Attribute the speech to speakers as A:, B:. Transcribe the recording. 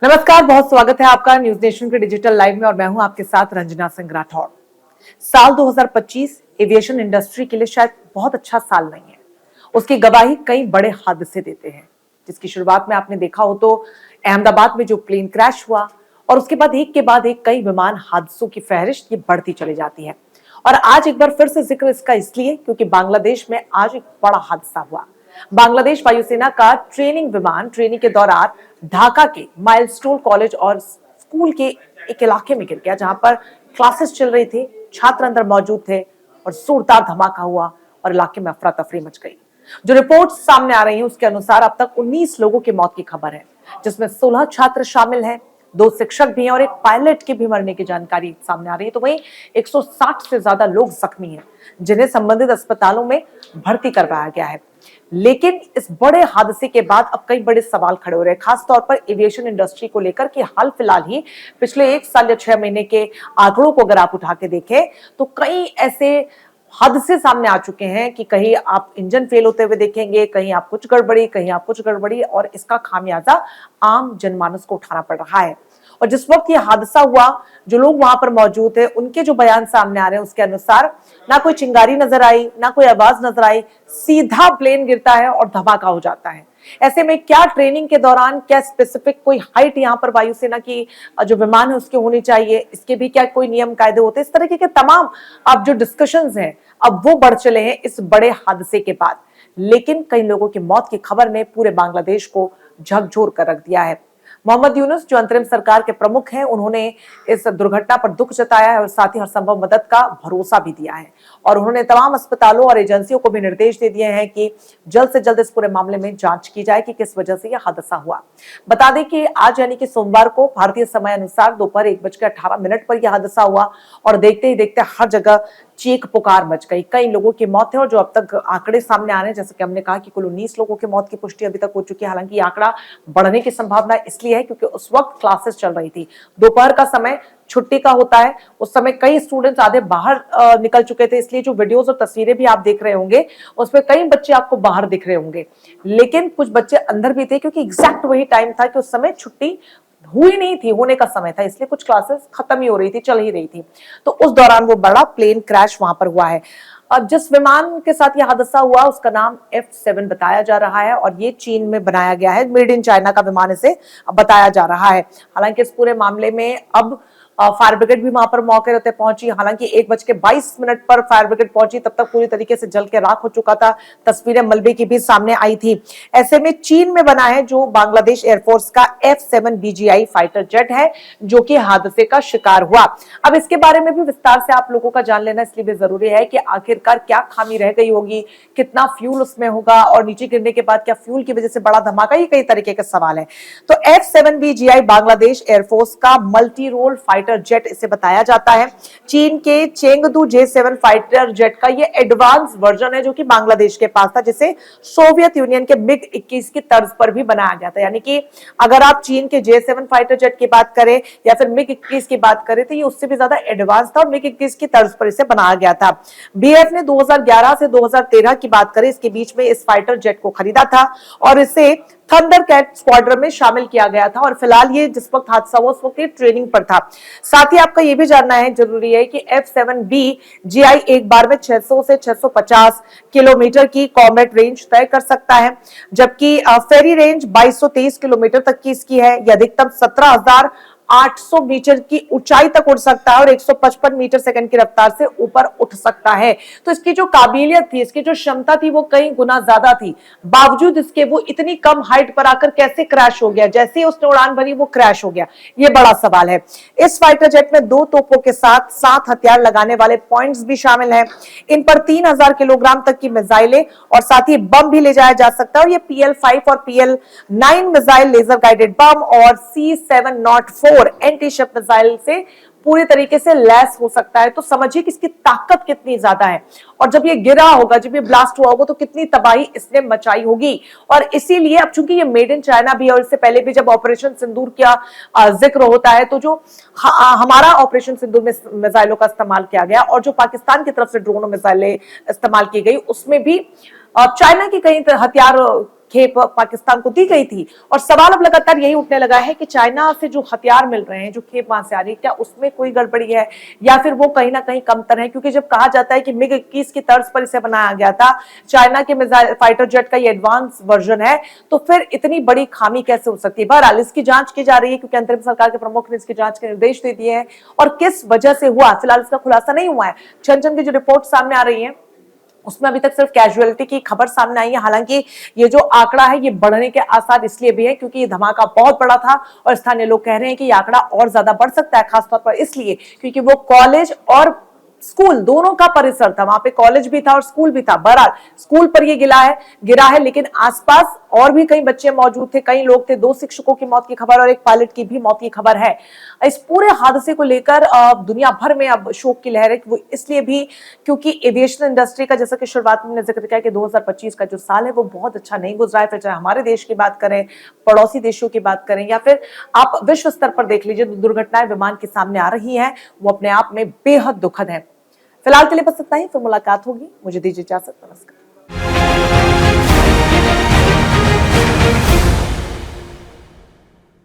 A: नमस्कार, बहुत स्वागत है आपका न्यूज नेशन के डिजिटल लाइव में और मैं हूं आपके साथ रंजना सिंह राठौड़। साल 2025 एविएशन इंडस्ट्री के लिए शायद बहुत अच्छा साल नहीं है। उसकी गवाही कई बड़े हादसे देते हैं, जिसकी शुरुआत में आपने देखा हो तो अहमदाबाद में जो प्लेन क्रैश हुआ और उसके बाद एक के बाद एक कई विमान हादसों की फहरिस्त ये बढ़ती चली जाती है। और आज एक बार फिर से जिक्र इसका इसलिए क्योंकि बांग्लादेश में आज एक बड़ा हादसा हुआ। बांग्लादेश वायुसेना का ट्रेनिंग विमान ट्रेनिंग के दौरान ढाका के माइलस्टोन कॉलेज और स्कूल के एक इलाके में गिर गया, जहां पर क्लासेस चल रही थी, छात्र अंदर मौजूद थे और जोरदार धमाका हुआ और इलाके में अफरा तफरी मच गई। जो रिपोर्ट सामने आ रही है उसके अनुसार अब तक 19 लोगों की मौत की खबर है, जिसमें 16 छात्र शामिल हैं, 2 शिक्षक भी हैं और एक पायलट के भी मरने की जानकारी सामने आ रही है। तो वहीं 160 से ज्यादा लोग जख्मी हैं, जिन्हें संबंधित अस्पतालों में भर्ती करवाया गया है। लेकिन इस बड़े हादसे के बाद अब कई बड़े सवाल खड़े हो रहे हैं, खासतौर पर एविएशन इंडस्ट्री को लेकर कि हाल फिलहाल ही पिछले 1 साल या 6 महीने के आंकड़ों को अगर आप उठा के देखें तो कई ऐसे हादसे सामने आ चुके हैं कि कहीं आप इंजन फेल होते हुए देखेंगे, कहीं आप कुछ गड़बड़ी, कहीं आप कुछ गड़बड़ी, और इसका खामियाजा आम जनमानस को उठाना पड़ रहा है। और जिस वक्त ये हादसा हुआ, जो लोग वहां पर मौजूद थे उनके जो बयान सामने आ रहे हैं उसके अनुसार ना कोई चिंगारी नजर आई, ना कोई आवाज नजर आई, सीधा प्लेन गिरता है और धमाका हो जाता है। ऐसे में क्या ट्रेनिंग के दौरान क्या स्पेसिफिक कोई हाइट यहाँ पर वायुसेना की जो विमान है उसके होनी चाहिए, इसके भी क्या कोई नियम कायदे होते हैं, इस तरीके के तमाम अब जो डिस्कशंस हैं अब वो बढ़ चले हैं इस बड़े हादसे के बाद। लेकिन कई लोगों की मौत की खबर ने पूरे बांग्लादेश को झकझोर कर रख दिया है। मोहम्मद यूनुस जो अंतरिम सरकार के प्रमुख हैं, उन्होंने इस दुर्घटना पर दुख जताया है और साथ ही हर संभव मदद का भरोसा भी दिया है। और उन्होंने तमाम अस्पतालों और एजेंसियों को भी निर्देश दे दिए हैं कि जल्द से जल्द इस पूरे मामले में जांच की जाए कि किस वजह से यह हादसा हुआ। बता दें कि आज यानी कि सोमवार को भारतीय समय अनुसार दोपहर 1:18 पर यह हादसा हुआ और देखते ही देखते हर जगह चीख पुकार मच गई। कई लोगों की मौत है और जो अब तक आंकड़े सामने आ रहे हैं, जैसे कि हमने कहा कि कुल 19 लोगों की मौत की पुष्टि अभी तक हो चुकी है। हालांकि आंकड़ा बढ़ने की संभावना इसलिए है क्योंकि उस वक्त क्लासेस चल रही थी, दोपहर का समय छुट्टी का होता है, उस समय कई स्टूडेंट्स आधे बाहर निकल चुके थे, इसलिए जो वीडियोस और तस्वीरें भी आप देख रहे होंगे उसमें कई बच्चे आपको बाहर दिख रहे होंगे, लेकिन कुछ बच्चे अंदर भी थे क्योंकि एग्जैक्ट वही टाइम था कि उस समय छुट्टी हुई नहीं थी, होने का समय था, इसलिए कुछ क्लासेस खत्म ही हो रही थी, चल ही रही थी। तो उस दौरान वो बड़ा प्लेन क्रैश वहां पर हुआ है। अब जिस विमान के साथ यह हादसा हुआ उसका नाम F7 बताया जा रहा है और ये चीन में बनाया गया है, मेड इन चाइना का विमान इसे बताया जा रहा है। हालांकि इस पूरे मामले में अब फायर ब्रिगेड भी वहां पर मौके रहते पहुंची। हालांकि 1:22 पर फायर ब्रिगेड पहुंची, तब तक पूरी तरीके से जल के राख हो चुका था। तस्वीरें मलबे की भी सामने आई थी। ऐसे में चीन में बना है जो बांग्लादेश एयरफोर्स का F7 BGI फाइटर जेट है, जो कि हादसे का शिकार हुआ। अब इसके बारे में भी विस्तार से आप लोगों का जान लेना इसलिए भी जरूरी है कि आखिरकार क्या खामी रह गई होगी, कितना फ्यूल उसमें होगा और नीचे गिरने के बाद क्या फ्यूल की वजह से बड़ा धमाका, ये कई तरीके के सवाल है। तो F7 BGI बांग्लादेश एयरफोर्स का मल्टी रोल फाइटर जेट इसे बताया जाता है। चीन के चेंगदू J7 फाइटर जेट का ये एडवांस वर्जन है जो कि बांग्लादेश के पास था, जिसे सोवियत यूनियन के MiG-21 की तर्ज पर भी बनाया गया था। यानी कि अगर आप चीन के J7 फाइटर जेट की बात करें या फिर MiG-21 की बात करें तो ये उससे भी ज्यादा एडवांस था और MiG-21 की तर्ज पर इसे बनाया गया था। BF ने 2011 से 2013 की बात करें, इसके बीच में इस फाइटर जेट को खरीदा था और इसे थंडरकैट स्क्वाड्रन में शामिल किया गया था और फिलहाल ये जिस वक्त हादसा हुआ उस वक्त ये ट्रेनिंग पर था। साथ ही आपका ये भी जानना है जरूरी है कि F7B GI एक बार में 600 से 650 किलोमीटर की कॉम्बैट रेंज तय कर सकता है, जबकि फेरी रेंज 2223 किलोमीटर तक की इसकी है। यह अधिकतम 17,800 मीटर की ऊंचाई तक उड़ सकता है और 155 मीटर सेकंड की रफ्तार से ऊपर उठ सकता है। तो इसकी जो काबिलियत थी, इसकी जो क्षमता थी वो कई गुना ज्यादा थी। बावजूद इसके वो इतनी कम हाइट पर आकर कैसे क्रैश हो गया, जैसे ही उसने उड़ान भरी वो क्रैश हो गया, ये बड़ा सवाल है। इस फाइटर जेट में 2 तोपों के साथ 7 हथियार लगाने वाले पॉइंट्स भी शामिल हैं। इन पर 3000 किलोग्राम तक की मिसाइलें और साथ ही बम भी ले जाया जा सकता है और ये PL5 और PL9 missile laser guided bomb और C704 एंटी शिप मिसाइल से पूरी तरीके से लैस हो सकता है। तो समझिए कि इसकी ताकत कितनी ज्यादा है और जब ये गिरा होगा, जब ये ब्लास्ट हुआ होगा तो कितनी तबाही इसने मचाई होगी। और इसीलिए अब चूंकि ये मेड इन चाइना भी है और इससे पहले भी जब ऑपरेशन सिंदूर का जिक्र होता है तो जो हमारा ऑपरेशन सिंदूर में मिसाइलों का इस्तेमाल किया गया और जो पाकिस्तान की तरफ से ड्रोन मिसाइलें इस्तेमाल की गई उसमें भी चाइना की कई हथियार खेप पाकिस्तान को दी गई थी। और सवाल अब लगातार यही उठने लगा है कि चाइना से जो हथियार मिल रहे हैं, जो खेप वहां से आ रही है, क्या उसमें कोई गड़बड़ी है या फिर वो कहीं ना कहीं कमतर है? क्योंकि जब कहा जाता है कि मिग 21 की तर्ज पर इसे बनाया गया था, चाइना के मिसाइल फाइटर जेट का ये एडवांस वर्जन है, तो फिर इतनी बड़ी खामी कैसे हो सकती है? बहरहाल इसकी जांच की जा रही है, क्योंकि अंतरिम सरकार के प्रमुख ने इसकी जांच के निर्देश दे दिए हैं। और किस वजह से हुआ, फिलहाल इसका खुलासा नहीं हुआ है। छन छन की जो रिपोर्ट सामने आ रही है उसमें अभी तक सिर्फ कैजुअलिटी की खबर सामने आई है। हालांकि ये जो आंकड़ा है ये बढ़ने के आसार इसलिए भी है क्योंकि ये धमाका बहुत बड़ा था और स्थानीय लोग कह रहे हैं कि ये आंकड़ा और ज्यादा बढ़ सकता है, खासतौर पर इसलिए क्योंकि वो कॉलेज और स्कूल दोनों का परिसर था, वहां पे कॉलेज भी था और स्कूल भी था। बहरहाल स्कूल पर ये गिरा है, लेकिन आसपास और भी कई बच्चे मौजूद थे, कई लोग थे। 2 शिक्षकों की मौत की खबर और एक पायलट की भी मौत की खबर है। इस पूरे हादसे को लेकर दुनिया भर में अब शोक की लहर है। वो इसलिए भी क्योंकि एविएशन इंडस्ट्री का, जैसा कि शुरुआत में जिक्र किया कि 2025 का जो साल है वो बहुत अच्छा नहीं गुजरा है। फिर चाहे हमारे देश की बात करें, पड़ोसी देशों की बात करें, या फिर आप विश्व स्तर पर देख लीजिए, दुर्घटनाएं विमान के सामने आ रही हैं, वो अपने आप में बेहद दुखद है। फिलहाल के लिए बस इतना ही, फिर मुलाकात होगी। मुझे दीजिए इजाजत, नमस्कार।